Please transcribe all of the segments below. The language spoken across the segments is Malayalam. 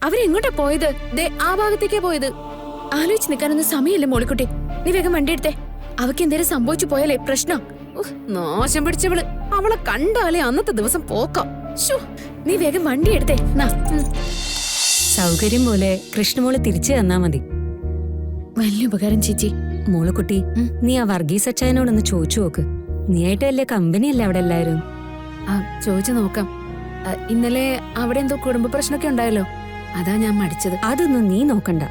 അവരെങ്ങോട്ടാ പോയത്? ദേ ആ ഭാഗത്തേക്കാ പോയത്. ആലോചിച്ച് നിൽക്കാനൊന്നും സമയമില്ല മോളിക്കുട്ടി. നീ വേഗം വണ്ടി എടുത്തേ. അവക്ക് എന്തേലും സംഭവിച്ചു പോയാലേ പ്രശ്നം. നാശം പിടിച്ചവള്. അവളെ കണ്ടാലേ അന്നത്തെ ദിവസം പോക്കാം. നീ വേഗം വണ്ടി എടുത്തേ. സൗകര്യം പോലെ കൃഷ്ണമോള് തിരിച്ചു തന്നാ മതി. വലിയ ഉപകാരം ചേച്ചി. മോളുകുട്ടി, നീ ആ വർഗീസ് അച്ചായനോടൊന്ന് ചോദിച്ചു നോക്ക്. നീയായിട്ട് വലിയ കമ്പനിയല്ലേ അവിടെ എല്ലാവരും? ചോദിച്ചു നോക്കാം. ഇന്നലെ അവിടെ എന്തോ കുടുംബ പ്രശ്നമൊക്കെ ഉണ്ടായല്ലോ, അതാ ഞാൻ മടിച്ചത്. അതൊന്നും നീ നോക്കണ്ട,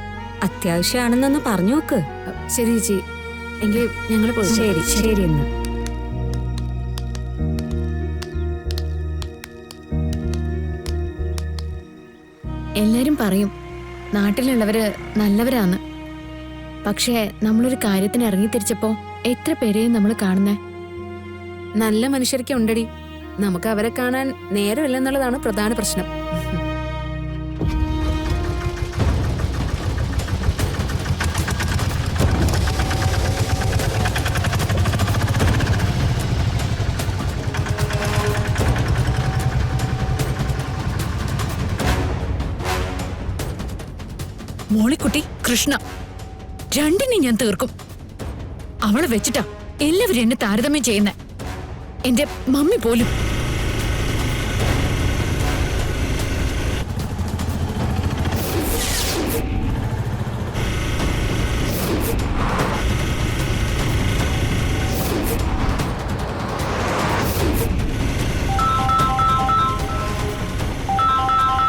അത്യാവശ്യമാണെന്നൊന്ന് പറഞ്ഞു നോക്ക്. ശരി ചേച്ചി, എങ്കിൽ ഞങ്ങൾ പോയി. ശരി ശരി. എന്ന് എല്ലാരും പറയും നാട്ടിലുള്ളവര് നല്ലവരാന്ന്. പക്ഷേ നമ്മളൊരു കാര്യത്തിന് ഇറങ്ങിത്തിരിച്ചപ്പോ എത്ര പേരെയും നമ്മൾ കാണുന്നേ. നല്ല മനുഷ്യരൊക്കെ ഉണ്ടടി, നമുക്ക് അവരെ കാണാൻ നേരമില്ലെന്നുള്ളതാണ് പ്രധാന പ്രശ്നം. മോളിക്കുട്ടി, കൃഷ്ണ, രണ്ടിനെ ഞാൻ തീർക്കും. അവളെ വെച്ചിട്ടാ എല്ലാവരും എന്നെ താരതമ്യം ചെയ്യുന്ന, എന്റെ മമ്മി പോലും.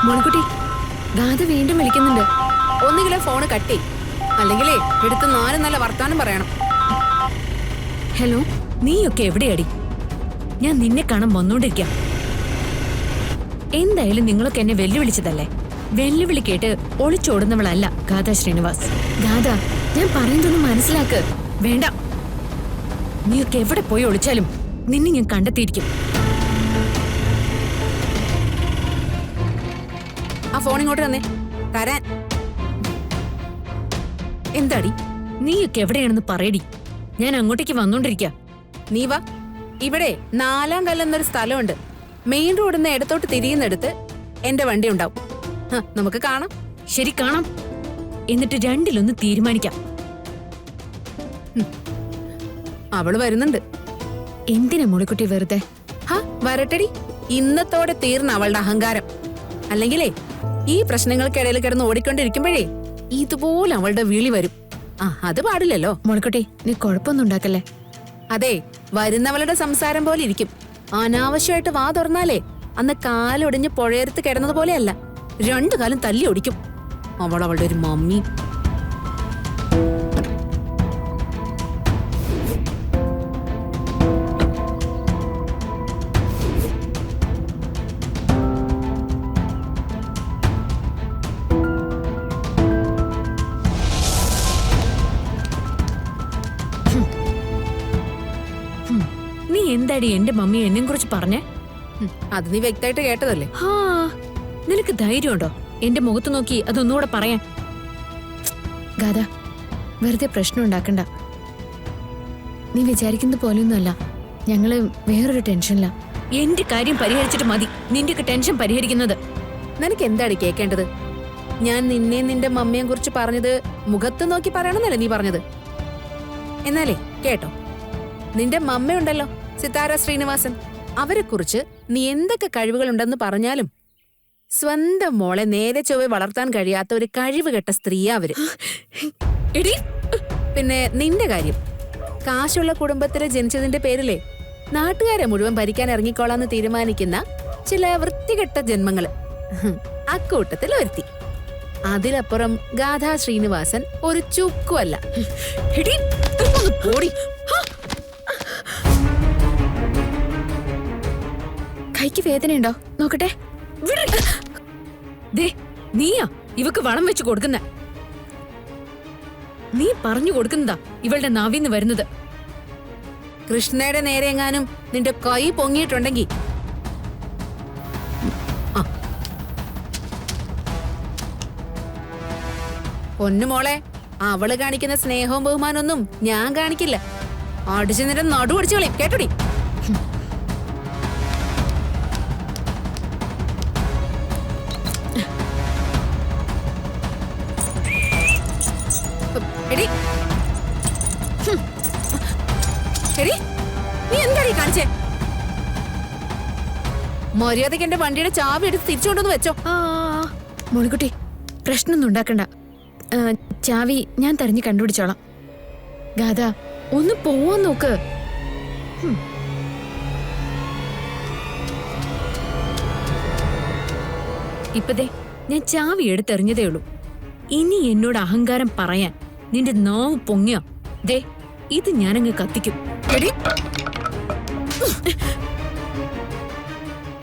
മോളിക്കുട്ടി, ഗാഥ വീണ്ടും വിളിക്കുന്നുണ്ട്. ഒന്നുകിലെ ഫോണ് കട്ടി, അല്ലെങ്കിലേ എടുത്ത് നാലും നല്ല വർത്താനം പറയണം. ഹലോ, നീയൊക്കെ എവിടെയാടി? ഞാൻ നിന്നെ കാണാൻ വന്നോണ്ടിരിക്കാം. എന്തായാലും നിങ്ങളൊക്കെ എന്നെ വെല്ലുവിളിച്ചതല്ലേ. വെല്ലുവിളി കേട്ട് ഒളിച്ചോടുന്നവളല്ല ഗാഥ ശ്രീനിവാസ്. ഗാഥ, ഞാൻ പറയുന്നതൊന്നും മനസ്സിലാക്ക്. വേണ്ട, നീയൊക്കെ എവിടെ പോയി ഒളിച്ചാലും നിന്നെ ഞാൻ കണ്ടെത്തിയിരിക്കും. ആ ഫോൺ ഇങ്ങോട്ട് തന്നെ തരാൻ. എന്താടി, നീയൊക്കെ എവിടെയാണെന്ന് പറയടി. ഞാൻ അങ്ങോട്ടേക്ക് വന്നോണ്ടിരിക്ക. നീ വാ. ഇവിടെ 4-ാം കല്ലെന്നൊരു സ്ഥലമുണ്ട്. മെയിൻ റോഡിന്ന് ഇടത്തോട്ട് തിരിയുന്നിടത്ത് എന്റെ വണ്ടി ഉണ്ടാവും. നമുക്ക് കാണാം. ശരി, കാണാം. എന്നിട്ട് രണ്ടിലൊന്ന് തീരുമാനിക്കാം. അവള് വരുന്നുണ്ട്. എന്തിനാ മോളിക്കുട്ടി വെറുതെ? വരട്ടടി. ഇന്നത്തോടെ തീർന്ന അവളുടെ അഹങ്കാരം. അല്ലെങ്കിലേ ഈ പ്രശ്നങ്ങൾക്കിടയിൽ കിടന്ന് ഓടിക്കൊണ്ടിരിക്കുമ്പോഴേ ഇതുപോലെ അവളുടെ വിളി വരും. അത് പാടില്ലല്ലോ. മോളിക്കുട്ടി, നീ കുഴപ്പമൊന്നും ഉണ്ടാക്കല്ലേ. അതെ, വരുന്നവളുടെ സംസാരം പോലെ ഇരിക്കും. അനാവശ്യമായിട്ട് വാ തുറന്നാലേ അന്ന് കാലൊടിഞ്ഞ് പുഴയർത്ത് കിടന്നത് പോലെയല്ല, 2 കാലും തല്ലി ഒടിക്കും. അവളുടെ ഒരു മമ്മി. നീ എന്താടി എന്റെ മമ്മി എന്നെ കുറിച്ച് പറഞ്ഞേ? അത് നീ വ്യക്തമായിട്ട് കേട്ടതല്ലേ. നിനക്ക് ധൈര്യമുണ്ടോ എന്റെ മുഖത്ത് നോക്കി അതൊന്നുകൂടെ പറയാൻ? ഗാഥ, വെറുതെ പ്രശ്നം ഉണ്ടാക്കണ്ട. നീ വിചാരിക്കുന്ന പോലെയൊന്നുമല്ല. ഞങ്ങള് വേറൊരു ടെൻഷനില്ല. എന്റെ കാര്യം പരിഹരിച്ചിട്ട് മതി നിന്റെയൊക്കെ ടെൻഷൻ പരിഹരിക്കുന്നത്. നിനക്ക് എന്താണ് കേൾക്കേണ്ടത്? ഞാൻ നിന്നെ നിന്റെ മമ്മിയെ കുറിച്ച് പറഞ്ഞത് മുഖത്ത് നോക്കി പറയണമെന്നല്ലേ നീ പറഞ്ഞത്? എന്നാലേ കേട്ടോ, നിന്റെ മമ്മയുണ്ടല്ലോ, സിതാര ശ്രീനിവാസൻ, അവരെ കുറിച്ച് നീ എന്തൊക്കെ കഴിവുകളുണ്ടെന്ന് പറഞ്ഞാലും സ്വന്തം മോളെ നേരെ ചൊവ്വെ വളർത്താൻ കഴിയാത്ത ഒരു കഴിവുകെട്ട സ്ത്രീയാ അവര്. പിന്നെ നിന്റെ കാര്യം, കാശുള്ള കുടുംബത്തില് ജനിച്ചതിന്റെ പേരിലെ നാട്ടുകാരെ മുഴുവൻ ഭരിക്കാൻ ഇറങ്ങിക്കോളാന്ന് തീരുമാനിക്കുന്ന ചില വൃത്തികെട്ട ജന്മങ്ങള്, അക്കൂട്ടത്തിൽ ഒരുത്തി. അതിലപ്പുറം ഗാഥാ ശ്രീനിവാസൻ ഒരു ചുക്കുമല്ല. കൈക്ക് വേദനയുണ്ടോ? നോക്കട്ടെ. നീയാ ഇവക്ക് വളം വെച്ച് കൊടുക്കുന്ന. നീ പറഞ്ഞു കൊടുക്കുന്നതാ ഇവളുടെ നാവിന്ന് വരുന്നത്. കൃഷ്ണയുടെ നേരെ എങ്ങാനും നിന്റെ കൈ പൊങ്ങിയിട്ടുണ്ടെങ്കിൽ പൊന്നുമോളെ, അവള് കാണിക്കുന്ന സ്നേഹവും ബഹുമാനമൊന്നും ഞാൻ കാണിക്കില്ല. അടിച്ചു നിന്റെ നടു അടിച്ചു കളയും, കേട്ടോടി. എടി എടി നീ എന്താടി കാണിച്ചേ? മര്യാദയ്ക്ക് എന്റെ വണ്ടിയുടെ ചാവി എടുത്ത് തിരിച്ചുകൊണ്ടൊന്ന് വെച്ചോ. മോളിക്കുട്ടി പ്രശ്നമൊന്നും ഉണ്ടാക്കണ്ട. ചാവി ഞാൻ തെരഞ്ഞു കണ്ടുപിടിച്ചോളാം. ഗാഥ ഒന്ന് പോവാൻ നോക്ക്. ഇപ്പതേ ഞാൻ ചാവി എടുത്തെറിഞ്ഞതേ ഉള്ളൂ. ഇനി എന്നോട് അഹങ്കാരം പറയാൻ നിന്റെ നാവ് പൊങ്ങിയോ ദേ ഇത് ഞാനങ്ങ് കത്തിക്കും. എടി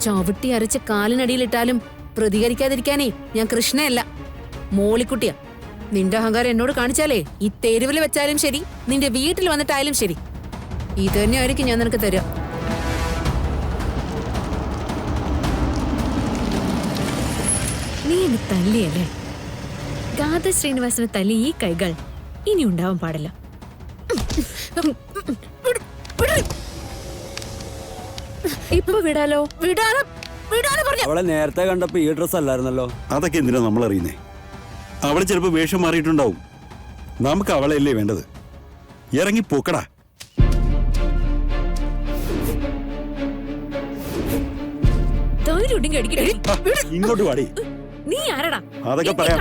ചവിട്ടി അരച്ച് കാലിനടിയിലിട്ടാലും പ്രതികരിക്കാതിരിക്കാനേ ഞാൻ കൃഷ്ണയല്ല, മോളിക്കുട്ടിയാ. നിന്റെ അഹങ്കാരം എന്നോട് കാണിച്ചാലേ ഈ തെരുവിൽ വെച്ചാലും ശരി, നിന്റെ വീട്ടിൽ വന്നിട്ടായാലും ശരി, ഇത് തന്നെയായിരിക്കും ഞാൻ നിനക്ക് തരിക. നീ എന്നെ തല്ലിയല്ലേ? ഗാഥ ശ്രീനിവാസനെ തല്ലി ഈ കൈകൾ ഇനി ഉണ്ടാവാൻ പാടില്ല. ഇപ്പൊ വിടാലോ? വിടാലോ വിടാലോ പറഞ്ഞു. അവളെ നേരത്തെ കണ്ടപ്പോ ഈ ഡ്രസ് അല്ലായിരുന്നല്ലോ. അതൊക്കെ എന്തിനാ നമ്മൾ അറിയുന്നേ? അവള് ചിലപ്പോ വേഷം മാറിയിട്ടുണ്ടാവും. നമുക്ക് അവളെയല്ലേ വേണ്ടത്. ഇറങ്ങി പോക്കടാ. ഇങ്ങോട്ട് വാടി. നീ ആരടാ? അതൊക്കെ പറയാം.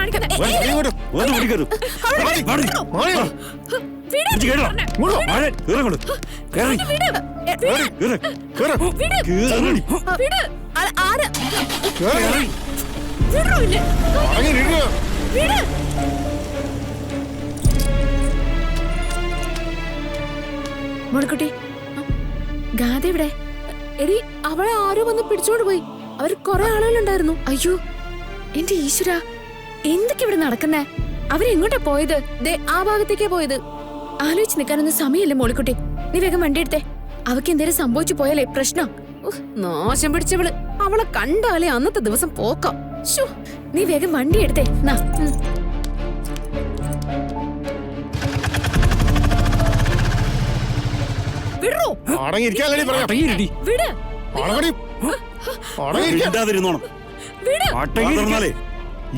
മോളിക്കുട്ടി ഗാഥ എവിടെ? എടി അവളെ ആരോ വന്ന് പിടിച്ചോണ്ട് പോയി. അവർ കുറെ ആളുകളുണ്ടായിരുന്നു. അയ്യോ എന്റെ ഈശ്വര, എന്തൊക്കെ ഇവിടെ നടക്കുന്നേ? അവരെങ്ങോട്ടാ പോയത്? ദേ ആ ഭാഗത്തേക്കാ പോയത്. ആലോചിച്ച് നിൽക്കാനൊന്നും സമയമില്ല മോളിക്കുട്ടി. നീ വേഗം വണ്ടി എടുത്തേ. അവക്ക് എന്തേലും സംഭവിച്ചു പോയാലേ പ്രശ്നം. നാശം പിടിച്ചവള്. അവളെ കണ്ടാലേ അന്നത്തെ ദിവസം പോക്കാം. നീ വേഗം വണ്ടി എടുത്തേ.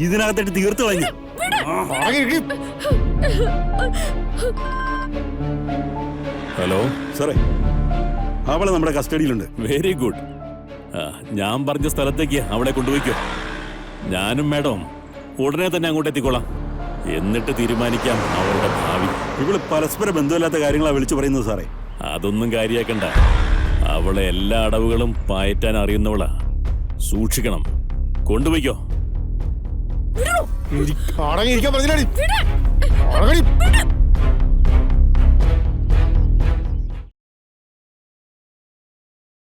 ഇതിനകത്തിട്ട് തീർത്തു കളഞ്ഞു. ഹലോ സാറേ, അവള് നമ്മുടെ കസ്റ്റഡിയിലുണ്ട്. Very good. ഞാൻ പറഞ്ഞ സ്ഥലത്തേക്ക് അവളെ കൊണ്ടുപോയിക്കോ. ഞാനും മാഡം ഉടനെ തന്നെ അങ്ങോട്ട് എത്തിക്കോളാം. എന്നിട്ട് തീരുമാനിക്കാം അവളുടെ ഭാവി. ഇവള് പരസ്പര ബന്ധമില്ലാത്ത കാര്യങ്ങളാണ് വിളിച്ചു പറയുന്നത് സാറേ. അതൊന്നും കാര്യാക്കണ്ട. അവളെ എല്ലാ അടവുകളും പായറ്റാൻ അറിയുന്നവളാ. സൂക്ഷിക്കണം. കൊണ്ടുപോയിക്കോ. അടങ്ങിയിരിക്കാൻ പറഞ്ഞില്ലേ?